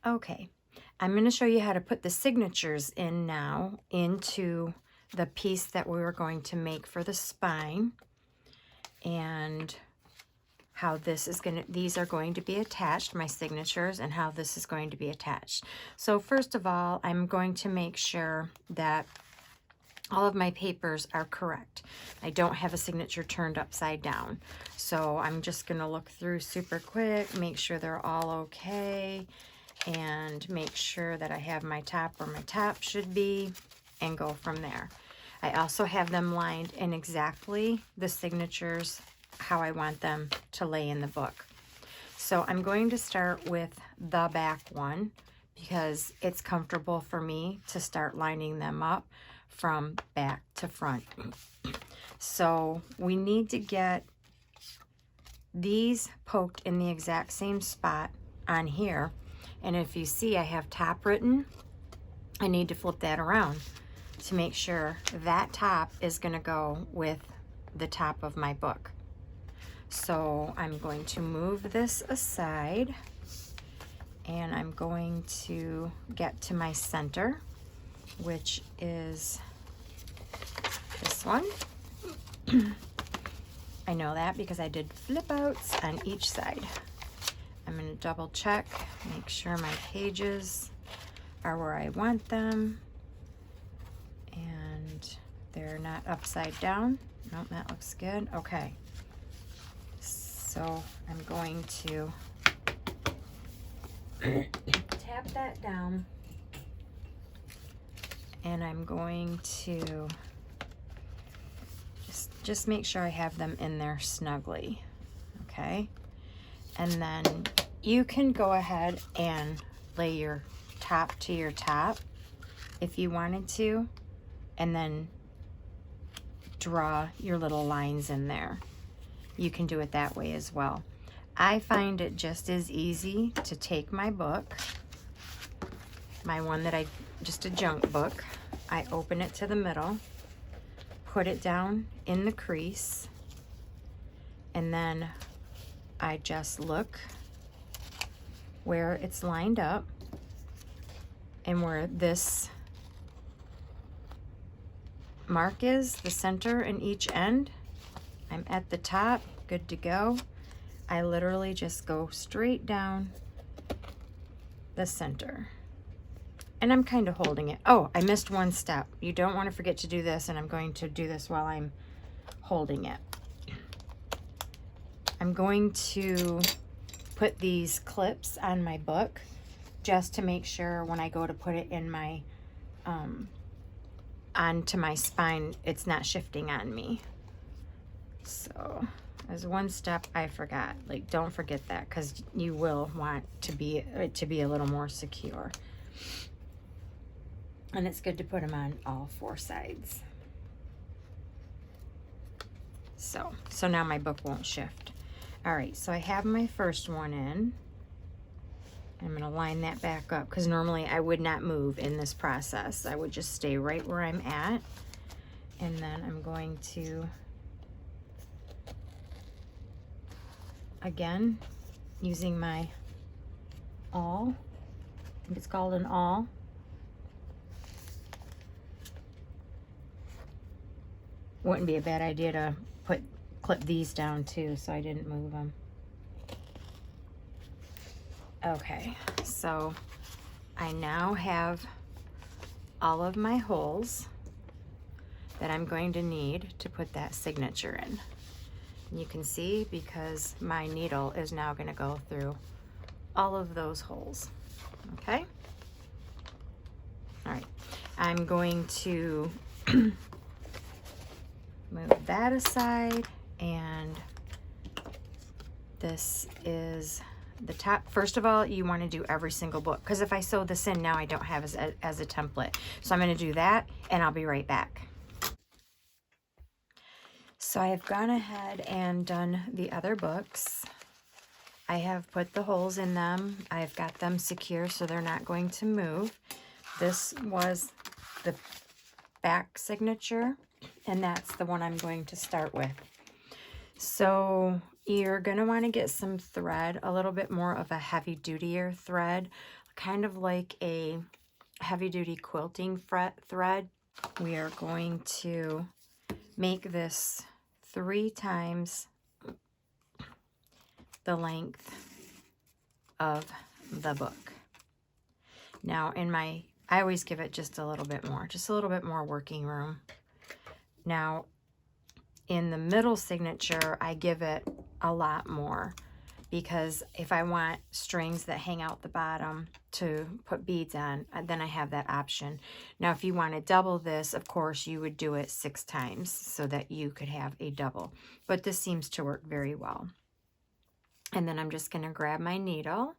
Okay, I'm going to show you how to put the signatures in now into the piece that we were going to make for the spine, and how this is going to, these are going to be attached, my signatures, and how this is going to be attached. So first of all, I'm going to make sure that all of my papers are correct. I don't have a signature turned upside down. So I'm just going to look through super quick, make sure they're all okay, and make sure that I have my top where my top should be, and go from there. I also have them lined in exactly the signatures how I want them to lay in the book. So I'm going to start with the back one because it's comfortable for me to start lining them up from back to front. So we need to get these poked in the exact same spot on here. And if you see I have top written, I need to flip that around to make sure that top is going to go with the top of my book. So I'm going to move this aside, and I'm going to get to my center, which is this one. I know that because I did flip outs on each side. I'm going to double check, make sure my pages are where I want them, and they're not upside down. Nope, that looks good. Okay. So I'm going to tap that down, and I'm going to just make sure I have them in there snugly. Okay. And then you can go ahead and lay your top to your top if you wanted to, and then draw your little lines in there. You can do it that way as well. I find it just as easy to take my book, my one that just a junk book, I open it to the middle, put it down in the crease, and then I just look where it's lined up and where this mark is, the center in each end. I'm at the top, good to go. I literally just go straight down the center. And I'm kind of holding it. Oh, I missed one step. You don't want to forget to do this, and I'm going to do this while I'm holding it. I'm going to put these clips on my book just to make sure when I go to put it in my onto my spine, it's not shifting on me. So there's one step I forgot. Like, don't forget that, because you will want it to be a little more secure. And it's good to put them on all four sides. So now my book won't shift. All right, so I have my first one in. I'm going to line that back up because normally I would not move in this process. I would just stay right where I'm at. And then I'm going to, again, using my awl. I think it's called an awl. Wouldn't be a bad idea to clip these down too, so I didn't move them. Okay, so I now have all of my holes that I'm going to need to put that signature in. And you can see because my needle is now going to go through all of those holes. Okay? All right, I'm going to move that aside, and this is the top. First of all, you want to do every single book, because if I sew this in now, I don't have as a template. So I'm going to do that, and I'll be right back. So I have gone ahead and done the other books. I have put the holes in them. I've got them secure so they're not going to move. This was the back signature, and that's the one I'm going to start with. So you're going to want to get some thread, a little bit more of a heavy-dutier thread. kind of like a heavy-duty quilting thread. We are going to make this 3 times the length of the book. Now I always give it just a little bit more working room. Now in the middle signature, I give it a lot more, because if I want strings that hang out the bottom to put beads on, then I have that option. Now, if you want to double this, of course, you would do it 6 times so that you could have a double. But this seems to work very well. And then I'm just going to grab my needle,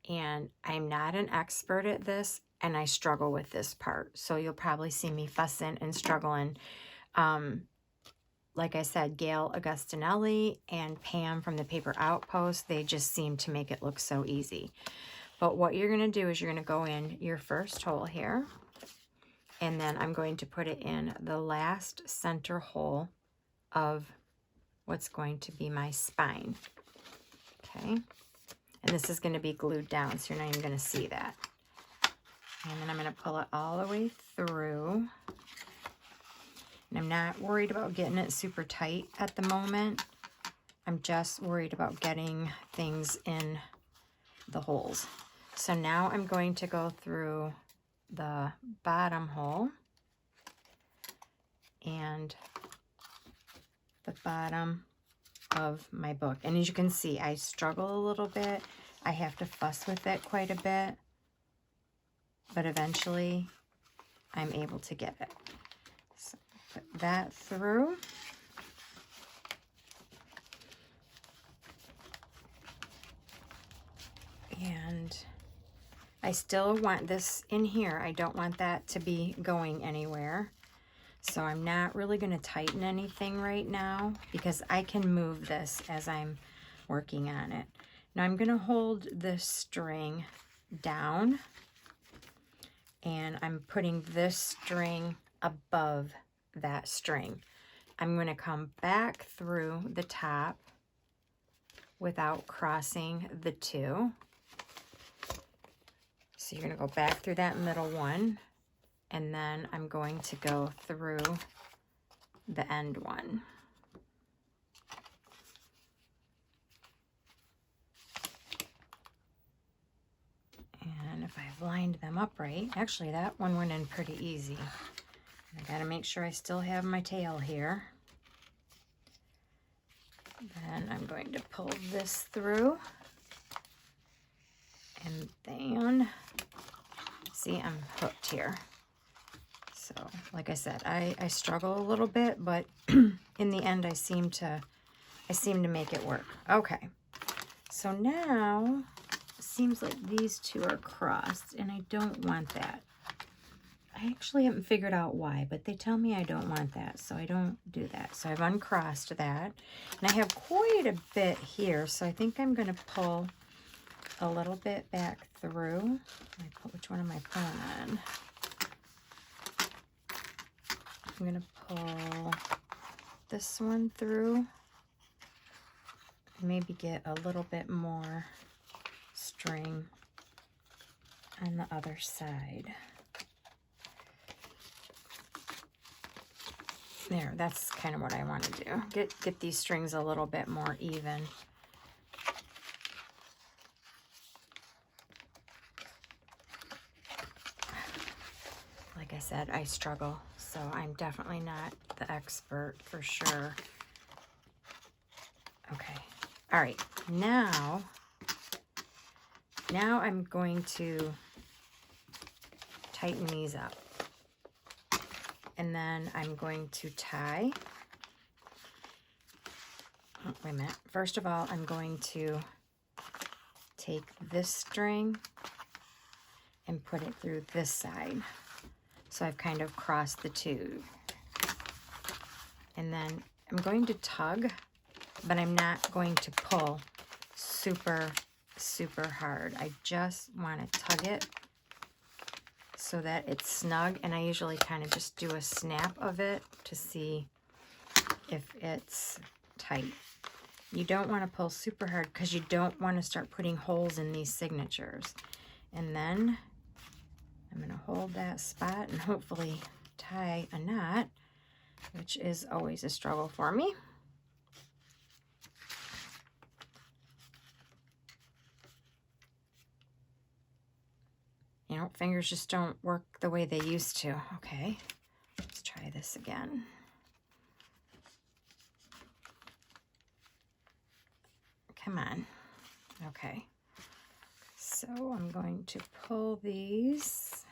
and I'm not an expert at this, and I struggle with this part. So you'll probably see me fussing and struggling. Like I said, Gail Augustinelli and Pam from the Paper Outpost, they just seem to make it look so easy. But what you're going to do is you're going to go in your first hole here, and then I'm going to put it in the last center hole of what's going to be my spine. Okay, and this is going to be glued down, so you're not even going to see that. And then I'm going to pull it all the way through. And I'm not worried about getting it super tight at the moment. I'm just worried about getting things in the holes. So now I'm going to go through the bottom hole and the bottom of my book. And as you can see, I struggle a little bit. I have to fuss with it quite a bit, but eventually I'm able to get it. So put that through. And I still want this in here. I don't want that to be going anywhere. So I'm not really going to tighten anything right now because I can move this as I'm working on it. Now I'm going to hold this string down, and I'm putting this string above that string. I'm going to come back through the top without crossing the two. So you're going to go back through that middle one, and then I'm going to go through the end one. And if I've lined them up right, actually that one went in pretty easy. I got to make sure I still have my tail here. Then I'm going to pull this through, and then, see, I'm hooked here. So, like I said, I struggle a little bit, but in the end, I seem to make it work. Okay, so now it seems like these two are crossed, and I don't want that. I actually haven't figured out why, but they tell me I don't want that, so I don't do that. So I've uncrossed that, and I have quite a bit here, so I think I'm going to pull a little bit back through. Which one am I pulling on? I'm going to pull this one through. Maybe get a little bit more string on the other side. There, that's kind of what I want to do. Get these strings a little bit more even. Like I said, I struggle, so I'm definitely not the expert for sure. Okay, all right, now I'm going to tighten these up. And then I'm going to tie. Oh, wait a minute. First of all, I'm going to take this string and put it through this side. So I've kind of crossed the two. And then I'm going to tug, but I'm not going to pull super, super hard. I just want to tug it so that it's snug, and I usually kind of just do a snap of it to see if it's tight. You don't want to pull super hard because you don't want to start putting holes in these signatures. And then I'm going to hold that spot and hopefully tie a knot, which is always a struggle for me. You know, fingers just don't work the way they used to. Okay, let's try this again. Come on. Okay, so I'm going to pull these.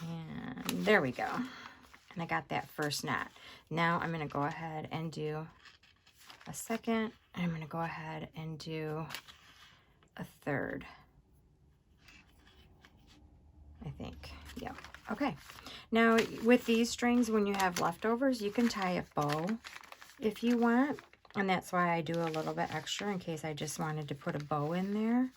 And there we go. And I got that first knot. Now I'm going to go ahead and do a second. And I'm going to go ahead and do a third. I think. Yep. Okay. Now with these strings, when you have leftovers, you can tie a bow if you want. And that's why I do a little bit extra in case I just wanted to put a bow in there.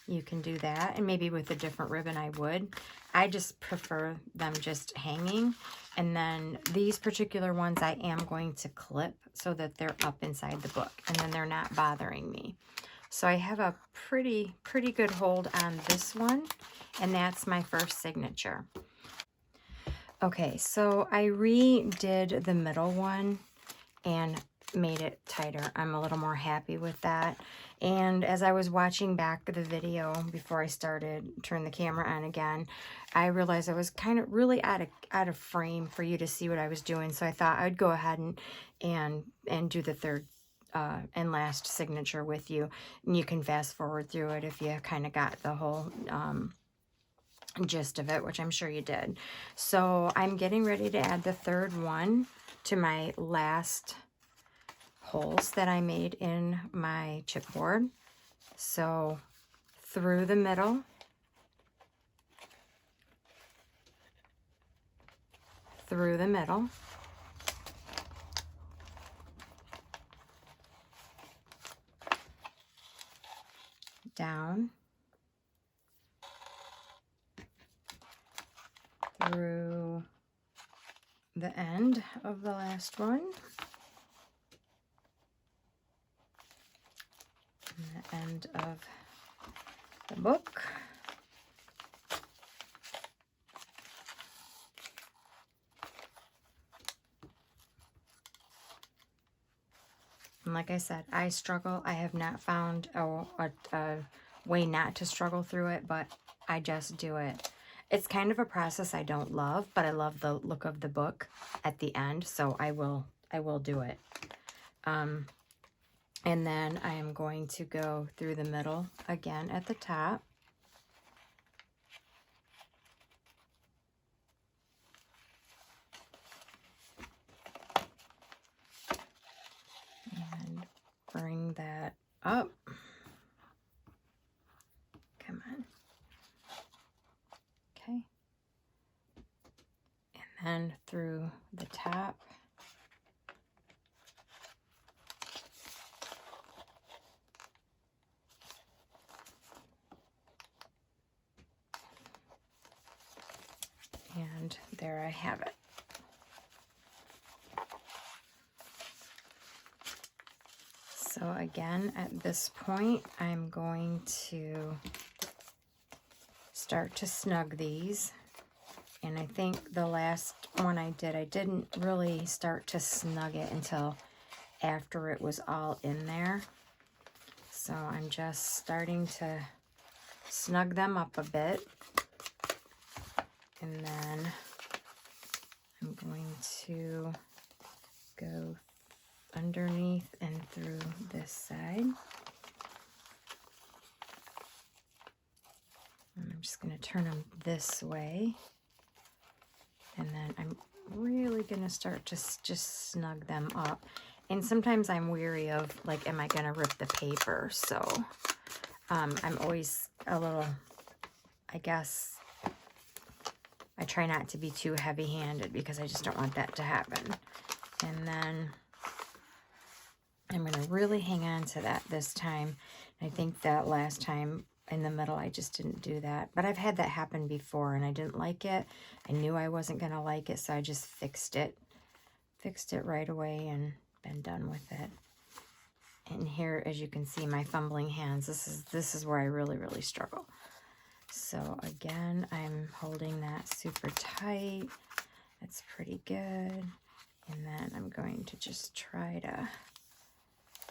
You can do that, and maybe with a different ribbon I would. I just prefer them just hanging. And then these particular ones I am going to clip so that they're up inside the book, and then they're not bothering me. So I have a pretty good hold on this one, and that's my first signature. Okay, so I redid the middle one and made it tighter. I'm a little more happy with that. And as I was watching back the video before I turn the camera on again, I realized I was kind of really out of frame for you to see what I was doing. So I thought I'd go ahead and do the third and last signature with you. And you can fast forward through it if you kind of got the whole gist of it, which I'm sure you did. So I'm getting ready to add the third one to my last holes that I made in my chipboard. So through the middle, down, through the end of the last one, and the end of the book. And like I said, I struggle. I have not found a way not to struggle through it, but I just do it. It's kind of a process I don't love, but I love the look of the book at the end, so I will do it. And then I am going to go through the middle again at the top. And bring that up. Come on. Okay. And then through the top. And there I have it. So again, at this point, I'm going to start to snug these. And I think the last one I didn't really start to snug it until after it was all in there. So I'm just starting to snug them up a bit. And then I'm going to go underneath and through this side. And I'm just going to turn them this way. And then I'm really going to start to just snug them up. And sometimes I'm weary of, like, am I going to rip the paper? So I'm always a little, I guess, I try not to be too heavy-handed because I just don't want that to happen. And then I'm going to really hang on to that this time. I think that last time in the middle, I just didn't do that. But I've had that happen before, and I didn't like it. I knew I wasn't going to like it, so I just fixed it fixed it right away and been done with it. And here, as you can see, my fumbling hands, this is where I really struggle. So again, I'm holding that super tight. That's pretty good. And then I'm going to just try to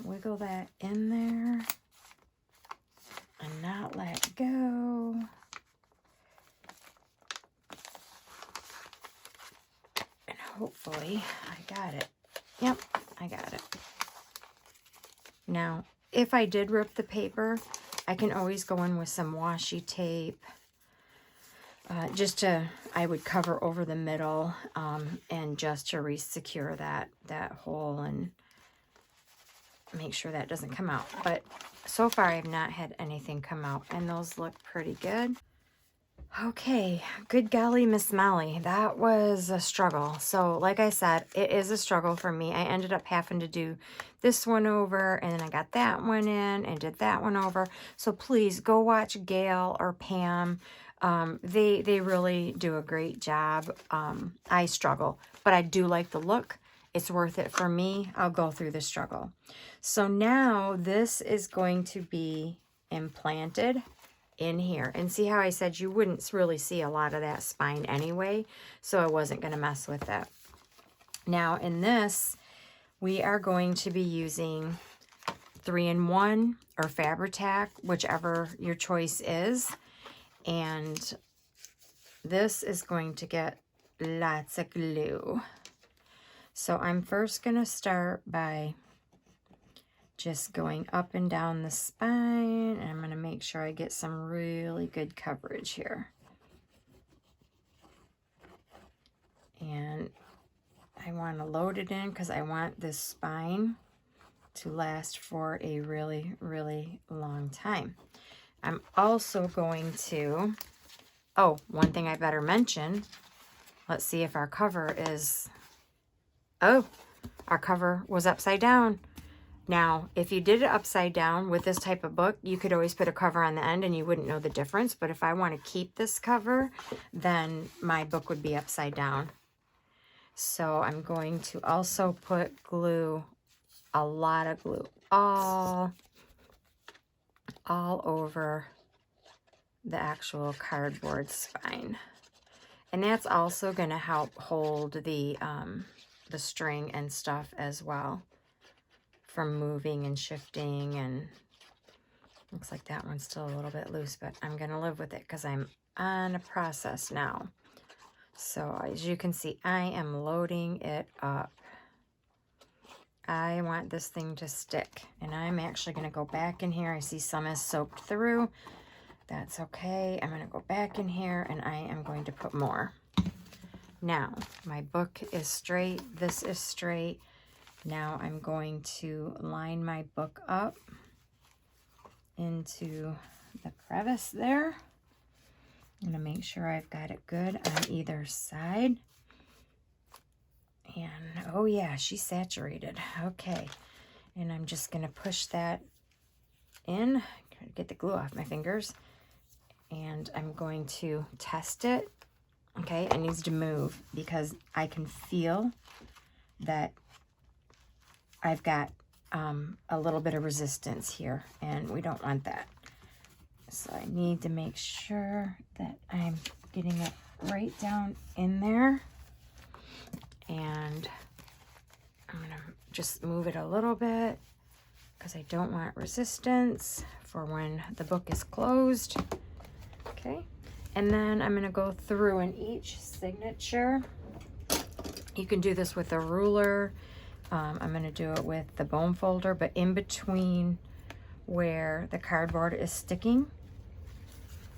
wiggle that in there and not let go. And hopefully I got it. Yep, I got it. Now, if I did rip the paper, I can always go in with some washi tape. I would cover over the middle and just to re-secure that hole and make sure that doesn't come out. But so far I have not had anything come out, and those look pretty good. Okay, good golly, Miss Molly, that was a struggle. So like I said, it is a struggle for me. I ended up having to do this one over, and then I got that one in and did that one over. So please go watch Gail or Pam. They really do a great job. I struggle, but I do like the look. It's worth it for me. I'll go through the struggle. So now this is going to be implanted in here. And see how I said you wouldn't really see a lot of that spine anyway, so I wasn't going to mess with that. Now in this, we are going to be using 3-in-1 or Fabri-Tac, whichever your choice is. And this is going to get lots of glue. So I'm first going to start by just going up and down the spine, and I'm going to make sure I get some really good coverage here. And I want to load it in because I want this spine to last for a really long time. I'm also going to, oh, one thing I better mention, let's see if our cover is, oh, our cover was upside down. Now, if you did it upside down with this type of book, you could always put a cover on the end and you wouldn't know the difference. But if I want to keep this cover, then my book would be upside down. So I'm going to also put glue, a lot of glue, all over the actual cardboard spine. And that's also going to help hold the string and stuff as well from moving and shifting. And looks like that one's still a little bit loose, but I'm going to live with it because I'm on a process now. So as you can see, I am loading it up. I want this thing to stick, and I'm actually going to go back in here. I see some is soaked through. That's okay. I'm going to go back in here and I am going to put more. Now, my book is straight. This is straight. Now I'm going to line my book up into the crevice there. I'm going to make sure I've got it good on either side. And oh yeah, she's saturated. Okay. And I'm just going to push that in, get the glue off my fingers. And I'm going to test it. Okay, it needs to move because I can feel that I've got a little bit of resistance here, and we don't want that. So I need to make sure that I'm getting it right down in there. And I'm going to just move it a little bit because I don't want resistance for when the book is closed. Okay, and then I'm going to go through in each signature. You can do this with a ruler. I'm going to do it with the bone folder, but in between where the cardboard is sticking,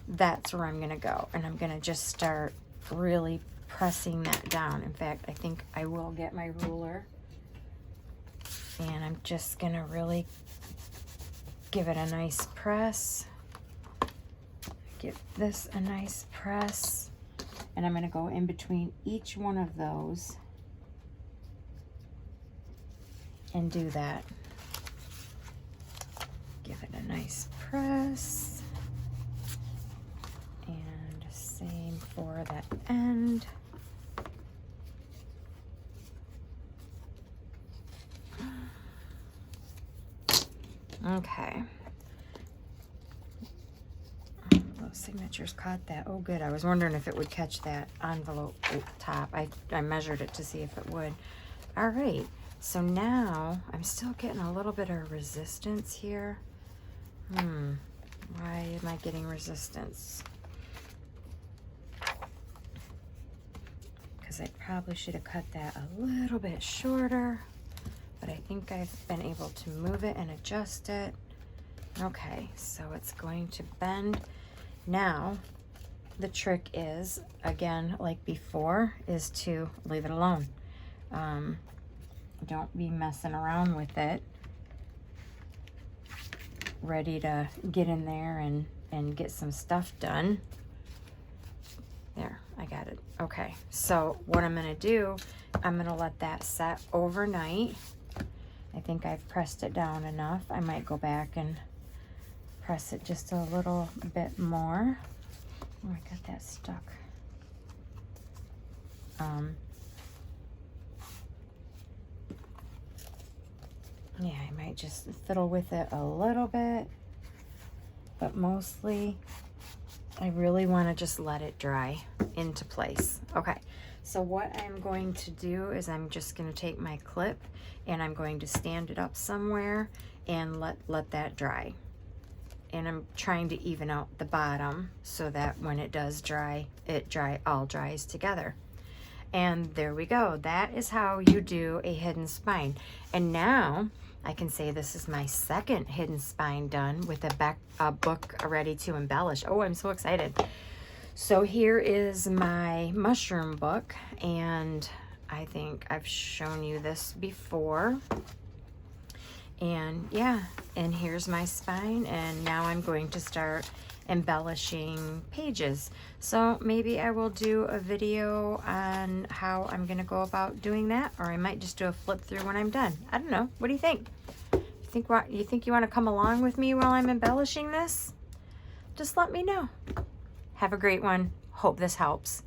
that's where I'm going to go. And I'm going to just start really pressing that down. In fact, I think I will get my ruler, and I'm just going to really give it a nice press. Give this a nice press, and I'm going to go in between each one of those and do that. Give it a nice press, and same for that end. Okay. Those signatures caught that. Oh, good. I was wondering if it would catch that envelope top. I measured it to see if it would. All right. So now I'm still getting a little bit of resistance here. Why am I getting resistance? Because I probably should have cut that a little bit shorter, but I think I've been able to move it and adjust it. Okay, so it's going to bend. Now, the trick is, again, like before, is to leave it alone. Don't be messing around with it. Ready to get in there and get some stuff done. There, I got it. Okay, so what I'm gonna do, I'm gonna let that set overnight. I think I've pressed it down enough. I might go back and press it just a little bit more. Oh, I got that stuck. Yeah, I might just fiddle with it a little bit, but mostly I really want to just let it dry into place. Okay, so what I'm going to do is I'm just going to take my clip and I'm going to stand it up somewhere and let that dry. And I'm trying to even out the bottom so that when it does dry, all dries together. And there we go. That is how you do a hidden spine. And now I can say this is my second hidden spine done with a book ready to embellish. Oh, I'm so excited. So here is my mushroom book, and I think I've shown you this before. And yeah, and here's my spine, and now I'm going to start embellishing pages. So maybe I will do a video on how I'm going to go about doing that, or I might just do a flip through when I'm done. I don't know. What do you think? You think you want to come along with me while I'm embellishing this? Just let me know. Have a great one. Hope this helps.